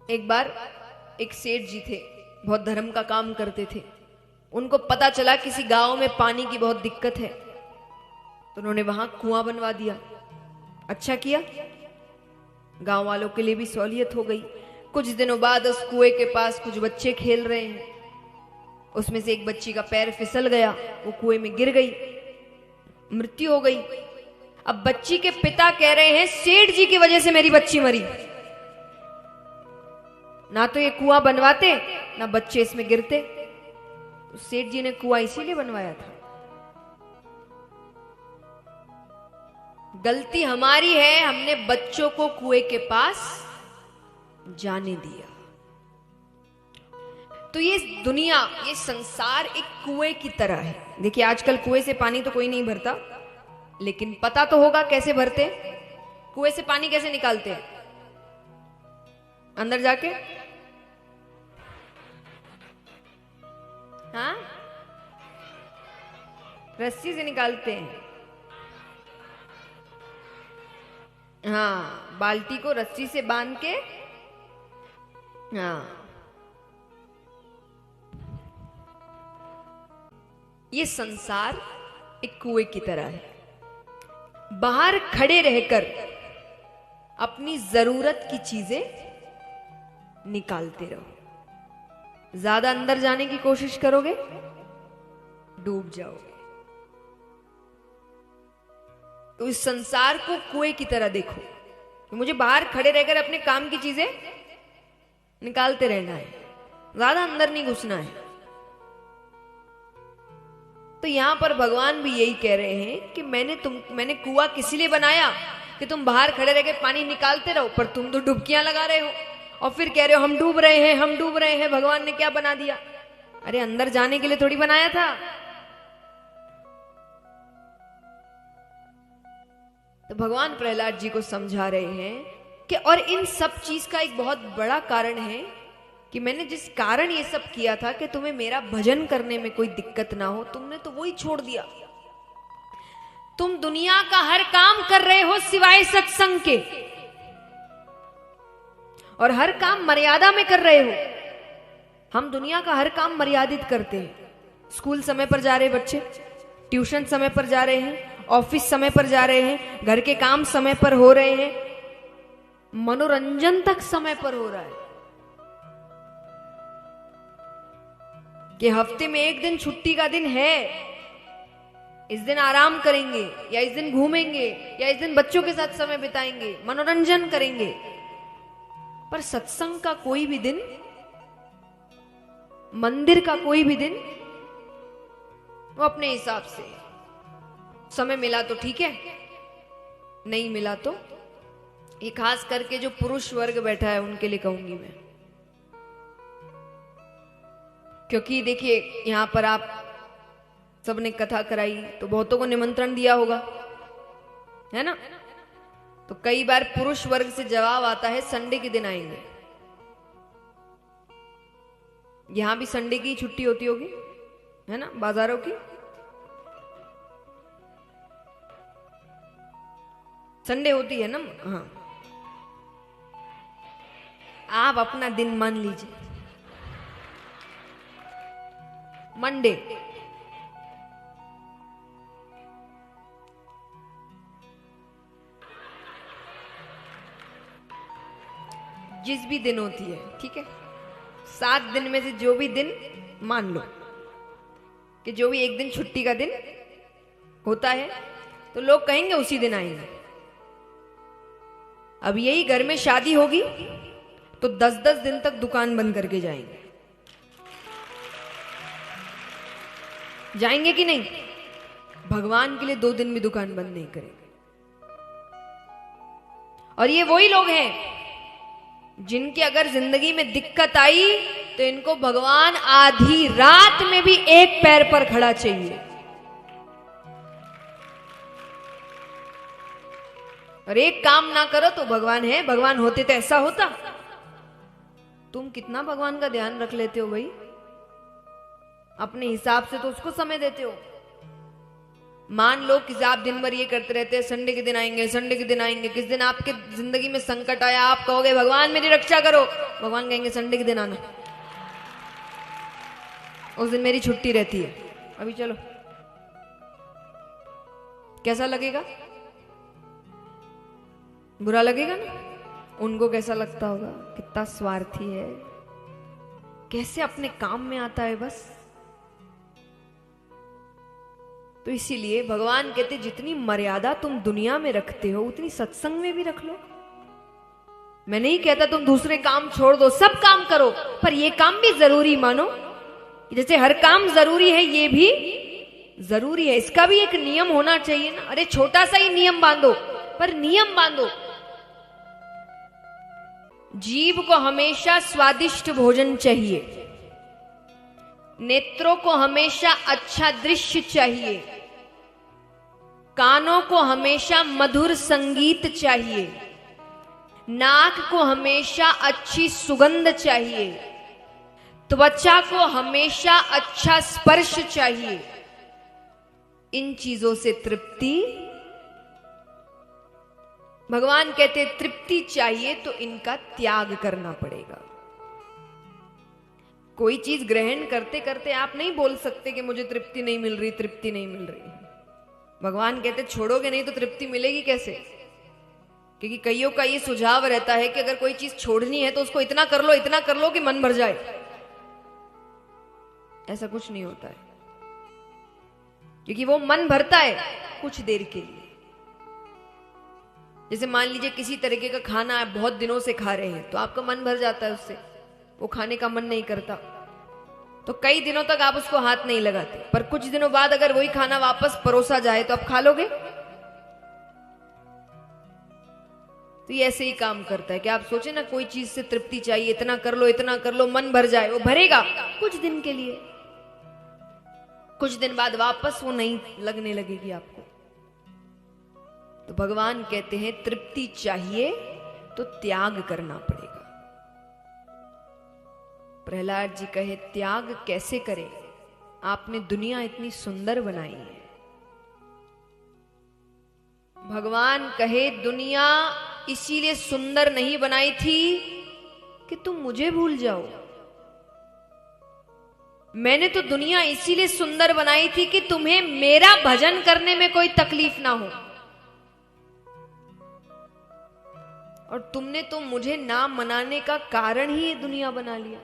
एक बार एक सेठ जी थे, बहुत धर्म का काम करते थे। उनको पता चला किसी गांव में पानी की बहुत दिक्कत है, तो उन्होंने वहां कुआं बनवा दिया। अच्छा किया, गांव वालों के लिए भी सहूलियत हो गई। कुछ दिनों बाद उस कुएं के पास कुछ बच्चे खेल रहे हैं। उसमें से एक बच्ची का पैर फिसल गया, वो कुएं में गिर गई, मृत्यु हो गई। अब बच्ची के पिता कह रहे हैं सेठ जी की वजह से मेरी बच्ची मरी, ना तो ये कुआं बनवाते ना बच्चे इसमें गिरते। तो सेठ जी ने कुआं इसीलिए बनवाया था। गलती हमारी है, हमने बच्चों को कुएं के पास जाने दिया। तो ये दुनिया, ये संसार एक कुएं की तरह है। देखिए आजकल कुएं से पानी तो कोई नहीं भरता, लेकिन पता तो होगा कैसे भरते। कुएं से पानी कैसे निकालते हैं? अंदर जाके, हाँ, रस्सी से निकालते हैं। हाँ, बाल्टी को रस्सी से बांध के, हाँ। ये संसार एक कुएं की तरह है। बाहर खड़े रहकर अपनी जरूरत की चीजें निकालते रहो। ज्यादा अंदर जाने की कोशिश करोगे, डूब जाओगे। तो इस संसार को कुएं की तरह देखो कि मुझे बाहर खड़े रहकर अपने काम की चीजें निकालते रहना है, ज्यादा अंदर नहीं घुसना है। तो यहां पर भगवान भी यही कह रहे हैं कि मैंने कुआं किस लिए बनाया कि तुम बाहर खड़े रह के पानी निकालते रहो, पर तुम तो डुबकियां लगा रहे हो और फिर कह रहे हो हम डूब रहे हैं, हम डूब रहे हैं। भगवान ने क्या बना दिया? अरे अंदर जाने के लिए थोड़ी बनाया था। तो भगवान प्रहलाद जी को समझा रहे हैं कि और इन सब चीज का एक बहुत बड़ा कारण है कि मैंने जिस कारण ये सब किया था कि तुम्हें मेरा भजन करने में कोई दिक्कत ना हो, तुमने तो वही छोड़ दिया। तुम दुनिया का हर काम कर रहे हो सिवाय सत्संग के, और हर काम मर्यादा में कर रहे हो। हम दुनिया का हर काम मर्यादित करते हैं। स्कूल समय पर जा रहे बच्चे, ट्यूशन समय पर जा रहे हैं, ऑफिस समय पर जा रहे हैं, घर के काम समय पर हो रहे हैं, मनोरंजन तक समय पर हो रहा है। कि हफ्ते में एक दिन छुट्टी का दिन है, इस दिन आराम करेंगे, या इस दिन घूमेंगे, या इस दिन बच्चों के साथ समय बिताएंगे, मनोरंजन करेंगे। पर सत्संग का कोई भी दिन, मंदिर का कोई भी दिन, वो अपने हिसाब से, समय मिला तो ठीक है, नहीं मिला तो, ये खास करके जो पुरुष वर्ग बैठा है उनके लिए कहूंगी मैं। क्योंकि देखिए यहां पर आप सबने कथा कराई तो बहुतों को निमंत्रण दिया होगा, है ना? तो कई बार पुरुष वर्ग से जवाब आता है संडे के दिन आएंगे। यहां भी संडे की छुट्टी होती होगी, है ना, बाजारों की। संडे होती है ना? हाँ, आप अपना दिन मान लीजिए मंडे। जिस भी दिन होती है, ठीक है, 7 दिन में से जो भी दिन मान लो कि जो भी एक दिन छुट्टी का दिन होता है, तो लोग कहेंगे उसी दिन आएंगे। अब यही घर में शादी होगी तो 10-10 दिन तक दुकान बंद करके जाएंगे। जाएंगे कि नहीं? भगवान के लिए 2 दिन भी दुकान बंद नहीं करेंगे। और ये वही लोग हैं जिनकी अगर जिंदगी में दिक्कत आई तो इनको भगवान आधी रात में भी एक पैर पर खड़ा चाहिए। और एक काम ना करो तो भगवान है, भगवान होते तो ऐसा होता। तुम कितना भगवान का ध्यान रख लेते हो भाई, अपने हिसाब से तो उसको समय देते हो। मान लो कि आप दिन भर ये करते रहते हैं, संडे के दिन आएंगे, संडे के दिन आएंगे, किस दिन आपके जिंदगी में संकट आया, आप कहोगे भगवान मेरी रक्षा करो, भगवान कहेंगे संडे के दिन आना, उस दिन मेरी छुट्टी रहती है, अभी चलो। कैसा लगेगा? बुरा लगेगा ना? उनको कैसा लगता होगा, कितना स्वार्थी है, कैसे अपने काम में आता है बस। तो इसीलिए भगवान कहते जितनी मर्यादा तुम दुनिया में रखते हो उतनी सत्संग में भी रख लो। मैं नहीं कहता तुम दूसरे काम छोड़ दो, सब काम करो, पर ये काम भी जरूरी मानो। जैसे हर काम जरूरी है, ये भी जरूरी है, इसका भी एक नियम होना चाहिए ना। अरे छोटा सा ही नियम बांधो, पर नियम बांधो। जीभ को हमेशा स्वादिष्ट भोजन चाहिए, नेत्रों को हमेशा अच्छा दृश्य चाहिए, कानों को हमेशा मधुर संगीत चाहिए, नाक को हमेशा अच्छी सुगंध चाहिए, त्वचा को हमेशा अच्छा स्पर्श चाहिए। इन चीजों से तृप्ति, भगवान कहते तृप्ति चाहिए तो इनका त्याग करना पड़ेगा। कोई चीज ग्रहण करते करते आप नहीं बोल सकते कि मुझे तृप्ति नहीं मिल रही, तृप्ति नहीं मिल रही। भगवान कहते छोड़ोगे नहीं तो तृप्ति मिलेगी कैसे? क्योंकि कईयों का ये सुझाव रहता है कि अगर कोई चीज छोड़नी है तो उसको इतना कर लो कि मन भर जाए। ऐसा कुछ नहीं होता है, क्योंकि वो मन भरता है कुछ देर के लिए। जैसे मान लीजिए किसी तरीके का खाना आप बहुत दिनों से खा रहे हैं तो आपका मन भर जाता है उससे, वो खाने का मन नहीं करता, तो कई दिनों तक आप उसको हाथ नहीं लगाते, पर कुछ दिनों बाद अगर वही खाना वापस परोसा जाए तो आप खा लोगे। तो ये ऐसे ही काम करता है कि आप सोचे ना कोई चीज से तृप्ति चाहिए, इतना कर लो मन भर जाए, वो भरेगा कुछ दिन के लिए, कुछ दिन बाद वापस वो नहीं लगने लगेगी आपको। तो भगवान कहते हैं तृप्ति चाहिए तो त्याग करना पड़ेगा। प्रहलाद जी कहे त्याग कैसे करें, आपने दुनिया इतनी सुंदर बनाई है। भगवान कहे दुनिया इसीलिए सुंदर नहीं बनाई थी कि तुम मुझे भूल जाओ, मैंने तो दुनिया इसीलिए सुंदर बनाई थी कि तुम्हें मेरा भजन करने में कोई तकलीफ ना हो। और तुमने तो मुझे ना मनाने का कारण ही ये दुनिया बना लिया।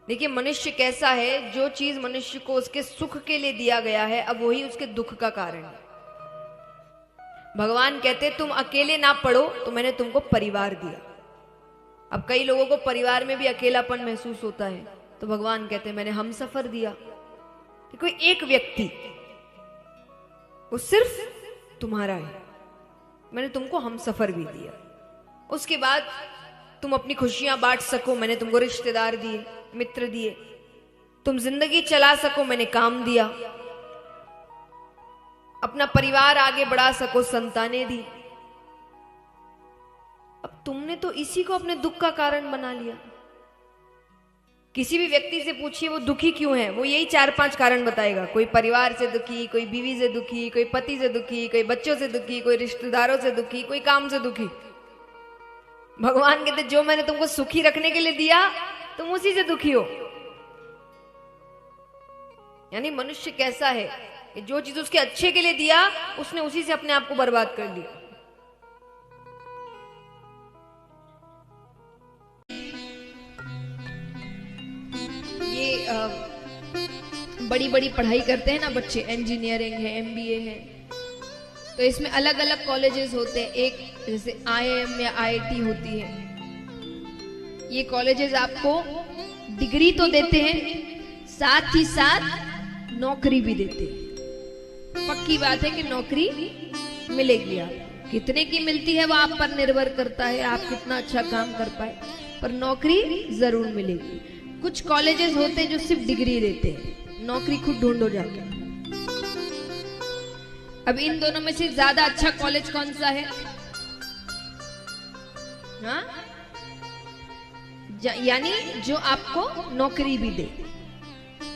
देखिए मनुष्य कैसा है, जो चीज मनुष्य को उसके सुख के लिए दिया गया है अब वही उसके दुख का कारण है। भगवान कहते तुम अकेले ना पढ़ो तो मैंने तुमको परिवार दिया। अब कई लोगों को परिवार में भी अकेलापन महसूस होता है, तो भगवान कहते मैंने हमसफर दिया कि कोई एक व्यक्ति वो सिर्फ तुम्हारा है, मैंने तुमको हमसफर भी दिया। उसके बाद तुम अपनी खुशियां बांट सको, मैंने तुमको रिश्तेदार दिए, मित्र दिए, तुम जिंदगी चला सको, मैंने काम दिया, अपना परिवार आगे बढ़ा सको, संतानें दी। अब तुमने तो इसी को अपने दुख का कारण बना लिया। किसी भी व्यक्ति से पूछिए वो दुखी क्यों है, वो यही 4-5 कारण बताएगा। कोई परिवार से दुखी, कोई बीवी से दुखी, कोई पति से दुखी, कोई बच्चों से दुखी, कोई रिश्तेदारों से दुखी, कोई काम से दुखी। भगवान कहते जो मैंने तुमको सुखी रखने के लिए दिया तुम उसी से दुखी हो। यानी मनुष्य कैसा है कि जो चीज उसके अच्छे के लिए दिया उसने उसी से अपने आप को बर्बाद कर लिया। ये बड़ी बड़ी पढ़ाई करते हैं ना बच्चे, इंजीनियरिंग है, एमबीए है, तो इसमें अलग अलग कॉलेजेस होते हैं। एक जैसे आईआईएम या आईआईटी होती है। ये कॉलेजेस आपको डिग्री तो देते हैं, साथ ही साथ नौकरी भी देते हैं। पक्की बात है कि नौकरी मिलेगी। आप कितने की मिलती है वो आप पर निर्भर करता है, आप कितना अच्छा काम कर पाए, पर नौकरी जरूर मिलेगी। कुछ कॉलेजेस होते हैं जो सिर्फ डिग्री देते हैं, नौकरी खुद ढूंढो जाके। अब इन दोनों में से ज्यादा अच्छा कॉलेज कौन सा है? हाँ? यानी जो आपको नौकरी भी दे,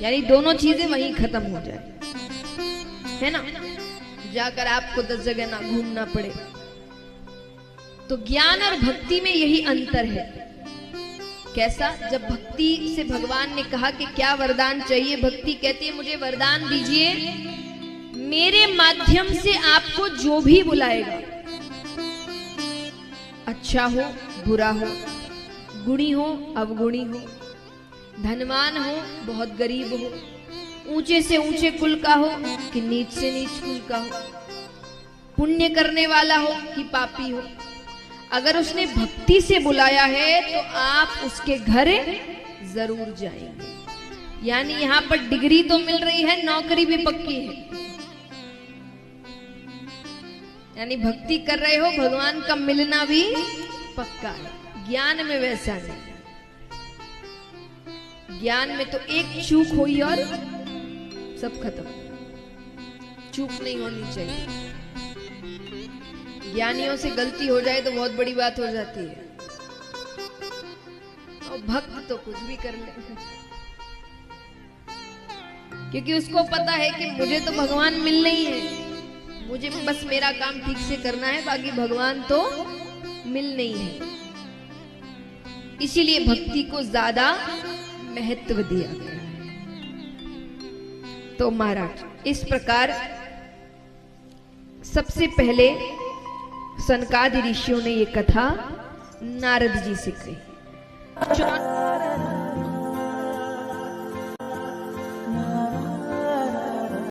यानी दोनों चीजें वहीं खत्म हो जाए। है ना, जाकर आपको 10 जगह ना घूमना पड़े। तो ज्ञान और भक्ति में यही अंतर है। कैसा? जब भक्ति से भगवान ने कहा कि क्या वरदान चाहिए, भक्ति कहती है मुझे वरदान दीजिए, मेरे माध्यम से आपको जो भी बुलाएगा, अच्छा हो बुरा हो, गुणी हो अवगुणी हो, धनवान हो बहुत गरीब हो, ऊंचे से ऊंचे कुल का हो कि नीच से नीच कुल का हो, पुण्य करने वाला हो कि पापी हो, अगर उसने भक्ति से बुलाया है तो आप उसके घर जरूर जाएंगे। यानी यहां पर डिग्री तो मिल रही है, नौकरी भी पक्की है। यानी भक्ति कर रहे हो, भगवान का मिलना भी पक्का है। ज्ञान में वैसा नहीं। ज्ञान में तो एक चूक हुई और सब खत्म। चूक नहीं होनी चाहिए। ज्ञानियों से गलती हो जाए तो बहुत बड़ी बात हो जाती है, और भक्त तो कुछ भी कर ले, क्योंकि उसको पता है कि मुझे तो भगवान मिलने ही है, मुझे बस मेरा काम ठीक से करना है, बाकी भगवान तो मिलने ही है। इसीलिए भक्ति को ज्यादा महत्व दिया गया है। तो महाराज इस प्रकार सबसे पहले सनकादि ऋषियों ने ये कथा नारद जी से कही।